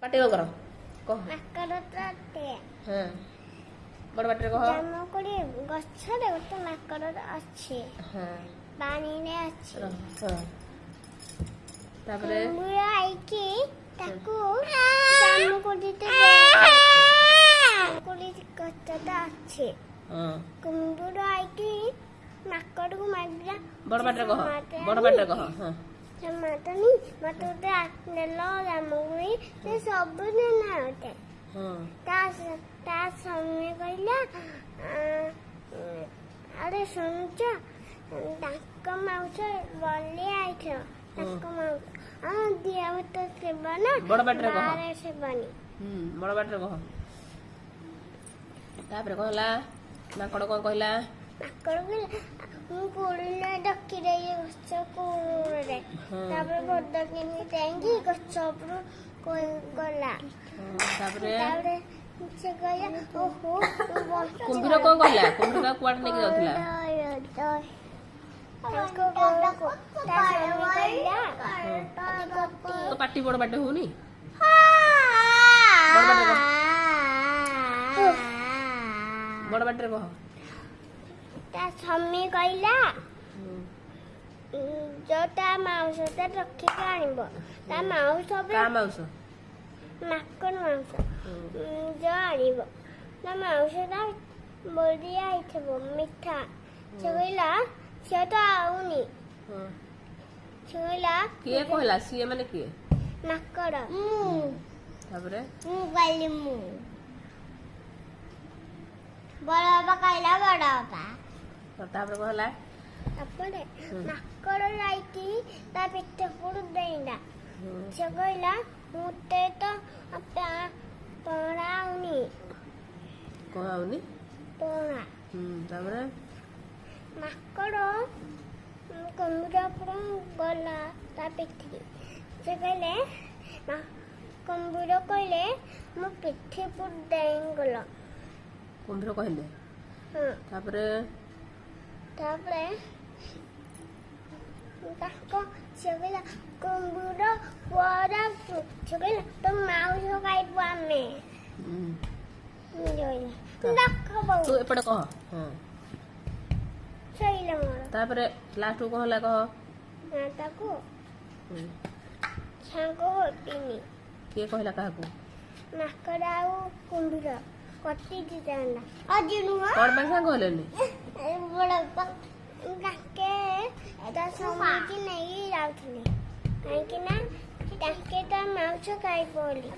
ପାଟି କର କହ। ମାଙ୍କଡ ତ ହଁ ବଡ଼ ପାଟିରେ କହ। ଜାମୁକୋଳି ଗଛରେ ଗୋଟେ ମାଙ୍କଡ ଅଛି, ହଁ ପାଣିରେ ଅଛି। ହଁ ତାପରେ କୁମ୍ଭୀର ଆଇକି ତାକୁ ଜାମୁକୋଳି ଗଛଟା ଅଛି। ହଁ କୁମ୍ଭୀର ଆଇକି ମାଙ୍କଡକୁ ମାରିଲା। ବଡ଼ ପାଟିରେ କହ, ବଡ଼ ପାଟିରେ କହ। ହଁ ମାତାନି ମତେ ଗୋଟେ ନେଲ ଜାମୁକୋଳି, ସେ ସବୁ ନେଲା ଗୋଟେ। ହଁ ତା ସ୍ୱାମୀ କହିଲା ଆରେ ଶୁଣୁଛ, ତାଙ୍କ ମାଉସ ବଲି ଆଇଥିବ, ତାଙ୍କ ମାଉସ ଦିଆ ଭତ ଥିବ ନା, ବଡ଼ ପାଟିରେ କହ। ବାହାରେ ଥିବନି। ବଡ଼ ପାଟିରେ କହ। ତାପରେ କଣ ହେଲା? ମାଙ୍କଡ଼ କଣ କହିଲା? ମାଙ୍କଡ କହିଲା ମୁଁ କୋଳିରେ ଡକିଦେଇ ଗଛ କୋଳରେ। ତାପରେ ଭଦକିନି ଯାଇକି ଗଛ ଉପରୁ ଗଲା। ତାପରେ ସେ କହିଲା ଓହୋ କୁମ୍ଭୀର କଣ କହିଲା? କୁମ୍ଭୀର କୁଆଡେ ନେଇକି ଯାଉଥିଲା? ତ ପାଟି ବଡ଼ ପାଟି ହଉନି? ବଡ଼ ପାଟିରେ କହ, ବଡ଼ ପାଟିରେ କହ। ତା ସ୍ୱାମୀ କହିଲା ଯୋଉଟା ମାଉସଟା ରଖିକି ଆଣିବ। ତା ମାଉସ କା ମାଉସ? ମାଙ୍କଡ ମାଉସ ଯୋଉ ଆଣିବ, ତା ମାଉସଟା ବଳିଆ ହେଇଥିବ ମିଠା। ସେ କହିଲା ସିଏ ତ ଆଉନି। ସେ କହିଲା କିଏ କହିଲା? ସିଏ ମାନେ କିଏ? ମାଙ୍କଡ। ତାପରେ ମୁଁ କହିଲି ବଡ ବାପା କହିଲା ବଡ ବାପା। ତାପରେ କଣ ହେଲା? ତାପରେ ମାଙ୍କଡ ଯାଇକି ତା ପିଠ ଉପରୁ ଦେଇଲା। ସେ କହିଲା ମତେ ତ ପଣା ଆଉନି। କଣ ଆଉନି? ପଣା। ତାପରେ ମାଙ୍କଡ କୁମ୍ଭୀର ଉପରୁ ଗଲା ତା ପିଠି। ସେ କହିଲେ କୁମ୍ଭୀର କହିଲେ ମୋ ପିଠି ଉପରୁ ଡେଇଁଗଲ। କୁମ୍ଭୀର କହିଲେ? ତାପରେ ସେ କହିଲା କୁମ୍ଭୀର କୁଆଡେ ସେ କହିଲା ତ ମାଉସ ଖାଇବୁ ଆମେ। ତୁ ଏପଟେ କହ। ଶୋଇଲା ମୋର। ତାପରେ ଲାଷ୍ଟକୁ କଣ ହେଲା କହ? ତାକୁ ସାଙ୍ଗ ହଟିନି। କିଏ କହିଲା କାହାକୁ? ମାଙ୍କଡ ଆଉ କୁମ୍ଭୀର କଟିଛି ଚାଣ୍ଡା। ଆଜି ନୁହଁ କଣ ପାଇଁ ସାଙ୍ଗ ହେଲେନି? ତାଙ୍କେ ତା ସ୍ୱାମୀକି ନେଇକି ଯାଉଥିଲେ, କାହିଁକି ନା ତାଙ୍କେ ତା ମାଉସ ଖାଇବ ବୋଲି।